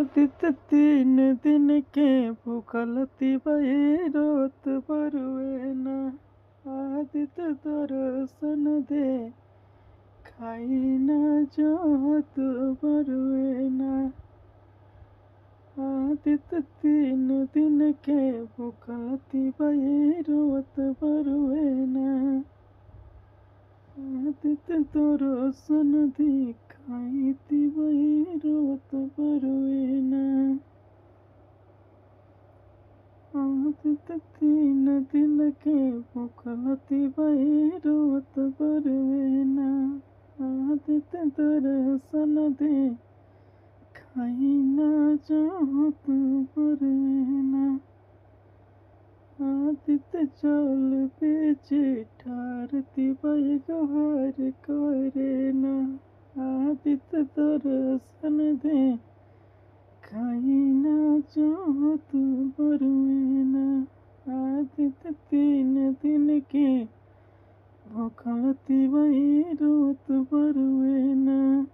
आदित तीन दिन के भूखलती रोत बरुए ना। आदित दर्शन दे खाई ना जोत बरुए ना। आदित तीन दिन के भूखलती रोत बरुए ना। आदित दर्शन दे खाई रोत बरुए ना। आदित तीन दिन के भूखलती रोत बरुए ना। आदित दर्शन दे खाई ना जोत बरुए ना। आदित जल बेचे ठारती गहर करे ना। आदित दर्शन दे खाई ना जोत बरुए ना। आदित तीन दिन के भूखलती रोत बरुए ना।